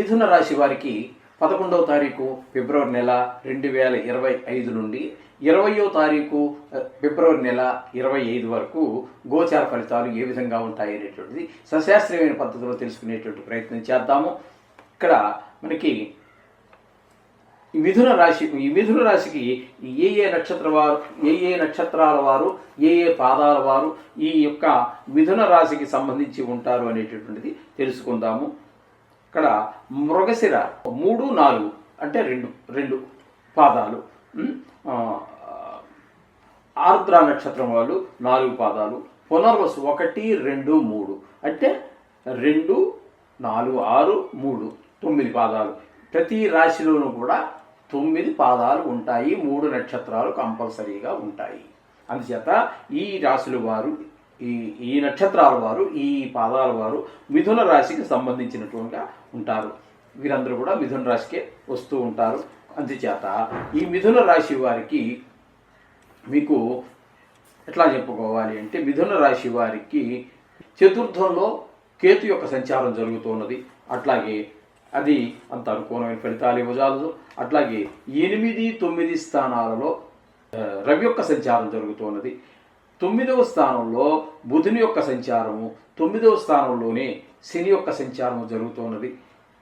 మిథున రాశి వారికి 11వ తారీఖు ఫిబ్రవరి నెల 2025 నుండి 20వ తారీఖు ఫిబ్రవరి నెల 25 వరకు గోచార ఫలితాలు ఏ విధంగా ఉంటాయి అనేటువంటిది సశాస్త్రీయమైన పద్ధతిలో తెలుసుకునేటువంటి ప్రయత్నం చేద్దాము. ఇక్కడ మనకి ఈ మిథున రాశికి ఏ నక్షత్రాల వారు ఏ పాదాల వారు ఈ యొక్క మిథున రాశికి సంబంధించి ఉంటారు అనేటటువంటిది తెలుసుకుందాము. ఇక్కడ మృగశిర 3, 4 అంటే రెండు పాదాలు, ఆర్ద్ర నక్షత్రం వాళ్ళు 4 పాదాలు, పునర్వసు 1, 2, 3 అంటే 2, 4, 6, 3 9 పాదాలు. ప్రతి రాశిలోనూ కూడా 9 పాదాలు ఉంటాయి, 3 నక్షత్రాలు కంపల్సరీగా ఉంటాయి. అందుచేత ఈ రాశుల వారు ఈ నక్షత్రాల వారు ఈ పాదాల వారు మిథున రాశికి సంబంధించినట్టుగా ఉంటారు. వీరందరూ కూడా మిథున రాశికే వస్తూ ఉంటారు. అందుచేత ఈ మిథున రాశి వారికి మీకు ఎట్లా చెప్పుకోవాలి అంటే, మిథున రాశి వారికి చతుర్థంలో కేతు యొక్క సంచారం జరుగుతున్నది. అట్లాగే అది అంత అనుకూలమైన ఫలితాలు ఇవ్వజాలదు. అట్లాగే 8, 9 స్థానాలలో రవి యొక్క సంచారం జరుగుతున్నది. 9వ స్థానంలో బుధుని యొక్క సంచారము, 9వ స్థానంలోనే శని యొక్క సంచారము జరుగుతున్నది.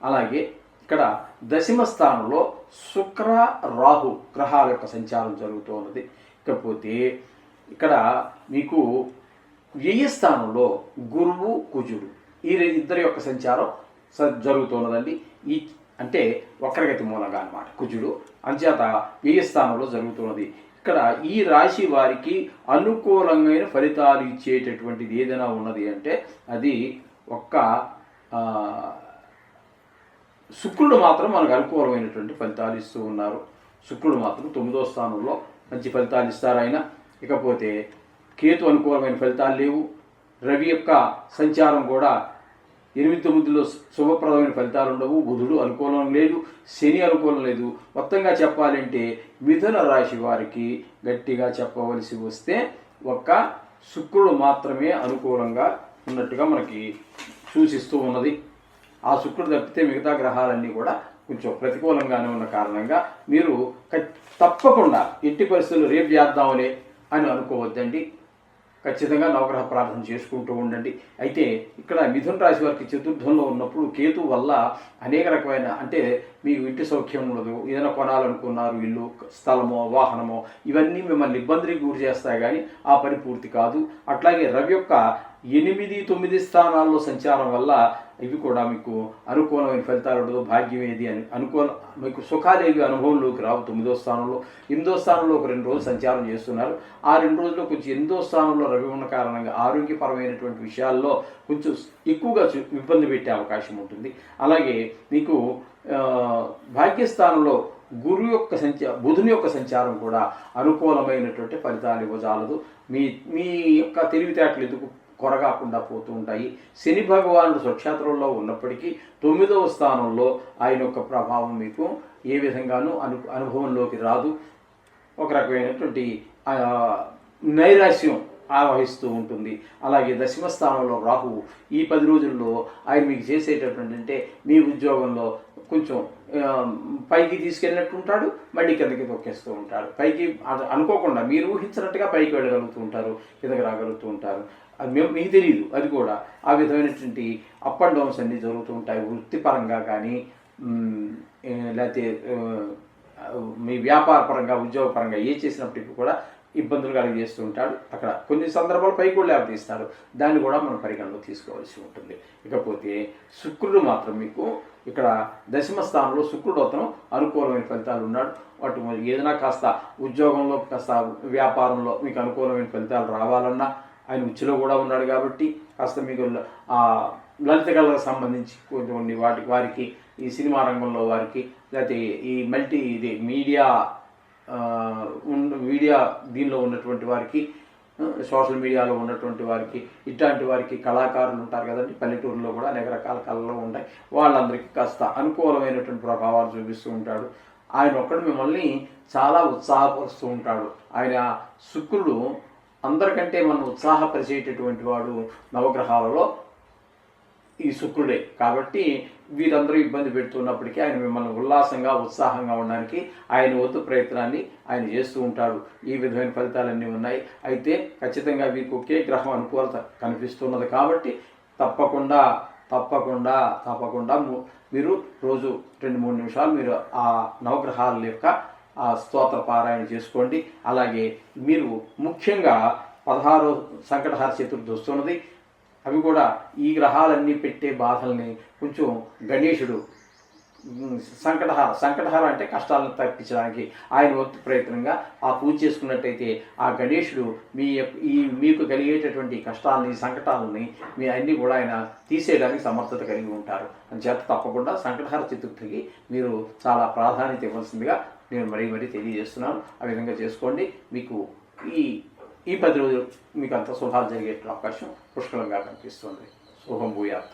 అలాగే ఇక్కడ 10వ స్థానంలో శుక్ర, రాహు గ్రహాల యొక్క సంచారం జరుగుతున్నది. ఇకపోతే ఇక్కడ మీకు 10వ స్థానంలో గురువు, కుజుడు ఈ ఇద్దరి యొక్క సంచారం జరుగుతున్నదండి. ఈ అంటే వక్రగతి మూలంగా అన్నమాట కుజుడు. అంచేత 10వ స్థానంలో జరుగుతున్నది. ఇక్కడ ఈ రాశి వారికి అనుకూలమైన ఫలితాలు ఇచ్చేటటువంటిది ఏదైనా ఉన్నది అంటే అది ఒక్క శుక్రుడు మాత్రం మనకు అనుకూలమైనటువంటి ఫలితాలు ఇస్తూ ఉన్నారు. శుక్రుడు మాత్రం 9వ స్థానంలో మంచి ఫలితాలు ఇస్తారు ఆయన. ఇకపోతే కేతు అనుకూలమైన ఫలితాలు లేవు. రవి యొక్క సంచారం కూడా 8, 9లో శుభప్రదమైన ఫలితాలు ఉండవు. బుధుడు అనుకూలం లేదు, శని అనుకూలం లేదు. మొత్తంగా చెప్పాలంటే మిథున రాశి వారికి గట్టిగా చెప్పవలసి వస్తే ఒక్క శుక్రుడు మాత్రమే అనుకూలంగా ఉన్నట్టుగా మనకి సూచిస్తూ ఉన్నది. ఆ శుక్రుడు తప్పితే మిగతా గ్రహాలన్నీ కూడా కొంచెం ప్రతికూలంగానే ఉన్న కారణంగా మీరు తప్పకుండా ఎట్టి పరిస్థితులు రేపు చేద్దామని అని అనుకోవద్దండి. ఖచ్చితంగా నవగ్రహ ప్రార్థన చేసుకుంటూ ఉండండి. అయితే ఇక్కడ మిథున రాశి వారికి చతుర్థంలో ఉన్నప్పుడు కేతు వల్ల అనేక రకమైన అంటే మీకు ఇంటి సౌఖ్యం ఉండదు, ఏదైనా కొనాలనుకున్నారు ఇల్లు, స్థలమో, వాహనమో, ఇవన్నీ మిమ్మల్ని ఇబ్బందికి గురి చేస్తాయి కానీ ఆ పని పూర్తి కాదు. అట్లాగే రవి యొక్క 8, 9 స్థానాల్లో సంచారం వల్ల ఇవి కూడా మీకు అనుకూలమైన ఫలితాలు ఉండదు. భాగ్యం ఏది అని మీకు సుఖాలేవి అనుభవంలోకి రావు. 9వ స్థానంలో 8వ స్థానంలో ఒక 2 రోజులు సంచారం చేస్తున్నారు. ఆ 2 రోజుల్లో కొంచెం 8వ స్థానంలో రవి ఉన్న కారణంగా ఆరోగ్యపరమైనటువంటి విషయాల్లో కొంచెం ఎక్కువగా ఇబ్బంది పెట్టే అవకాశం ఉంటుంది. అలాగే మీకు భాగ్యస్థానంలో బుధుని యొక్క సంచారం కూడా అనుకూలమైనటువంటి ఫలితాలు ఇవ్వజాలదు. మీ యొక్క తెలివితేటలు ఎందుకు కొరగాకుండా పోతూ ఉంటాయి. శని భగవానుడు స్వక్షేత్రంలో ఉన్నప్పటికీ 9వ స్థానంలో ఆయన యొక్క ప్రభావం మీకు ఏ విధంగానూ అనుభవంలోకి రాదు. ఒక రకమైనటువంటి నైరాశ్యం ఆవహిస్తూ ఉంటుంది. అలాగే 10వ స్థానంలో రాహువు ఈ 10 రోజుల్లో ఆయన మీకు చేసేటటువంటి అంటే మీ ఉద్యోగంలో కొంచెం పైకి తీసుకెళ్ళినట్టు ఉంటాడు, మళ్ళీ కిందకి తొక్కేస్తూ ఉంటాడు. పైకి అనుకోకుండా మీరు ఊహించినట్టుగా పైకి వెళ్ళగలుగుతూ ఉంటారు, కిందకి రాగలుగుతూ ఉంటారు. అది మీకు తెలియదు. అది కూడా ఆ విధమైనటువంటి అప్ అండ్ డౌన్స్ అన్నీ జరుగుతూ ఉంటాయి. వృత్తిపరంగా కానీ లేకపోతే మీ వ్యాపార పరంగా, ఉద్యోగపరంగా ఏ చేసినప్పటికీ కూడా ఇబ్బందులు కలిగజేస్తూ ఉంటాడు. అక్కడ కొన్ని సందర్భాలు పైకి కూడా లేవతీస్తాడు. దాన్ని కూడా మనం పరిగణలో తీసుకోవాల్సి ఉంటుంది. ఇకపోతే శుక్రుడు మాత్రం మీకు ఇక్కడ 10వ స్థానంలో శుక్రుడు అతను అనుకూలమైన ఫలితాలు ఉన్నాడు. వాటి ఏదైనా కాస్త ఉద్యోగంలో కాస్త వ్యాపారంలో మీకు అనుకూలమైన ఫలితాలు రావాలన్నా ఆయన ఉచ్చులో కూడా ఉన్నాడు కాబట్టి కాస్త మీకు లలిత కళలకు సంబంధించి కొన్ని వారికి ఈ సినిమా రంగంలో వారికి లేకపోతే ఈ మీడియా దీనిలో ఉన్నటువంటి వారికి, సోషల్ మీడియాలో ఉన్నటువంటి వారికి, ఇట్లాంటి వారికి కళాకారులు ఉంటారు కదండి, పల్లెటూరులో కూడా అనేక రకాల కళలు ఉంటాయి. వాళ్ళందరికీ కాస్త అనుకూలమైనటువంటి ప్రభావాలు చూపిస్తూ ఉంటాడు. ఆయన ఒక్కడు మిమ్మల్ని చాలా ఉత్సాహపరుస్తూ ఉంటాడు. ఆయన శుక్రుడు అందరికంటే మనం ఉత్సాహపరిచేటటువంటి వాడు నవగ్రహాలలో ఈ శుక్రుడే. కాబట్టి వీరందరూ ఇబ్బంది పెడుతున్నప్పటికీ ఆయన మిమ్మల్ని ఉల్లాసంగా ఉత్సాహంగా ఉండడానికి ఆయన వంతు ప్రయత్నాన్ని ఆయన చేస్తూ ఉంటాడు. ఈ విధమైన ఫలితాలన్నీ ఉన్నాయి. అయితే ఖచ్చితంగా వీరికి ఒకే గ్రహం అనుకూలత కనిపిస్తున్నది కాబట్టి తప్పకుండా తప్పకుండా తప్పకుండా మీరు రోజు 2-3 నిమిషాలు మీరు ఆ నవగ్రహాల యొక్క ఆ స్తోత్ర పారాయణ చేసుకోండి. అలాగే మీరు ముఖ్యంగా 16 సంకటహార చతుర్థి వస్తున్నది. అవి కూడా ఈ గ్రహాలన్నీ పెట్టే బాధల్ని కొంచెం గణేశుడు సంకటహార అంటే కష్టాలను తప్పించడానికి ఆయన వంతు ప్రయత్నంగా ఆ పూజ చేసుకున్నట్టయితే ఆ గణేశుడు మీకు కలిగేటటువంటి కష్టాలని సంకటాలని మీ అన్నీ కూడా ఆయన తీసేయడానికి సమర్థత కలిగి ఉంటారు. అందుచేత తప్పకుండా సంకటహార చతుర్థికి మీరు చాలా ప్రాధాన్యత ఇవ్వాల్సిందిగా నేను మరీ తెలియజేస్తున్నాను. ఆ విధంగా చేసుకోండి. మీకు ఈ 10 రోజులు మీకు అంత శుభాలు జరిగే అవకాశం పుష్కలంగా కనిపిస్తుంది. శుభం భూయాత్.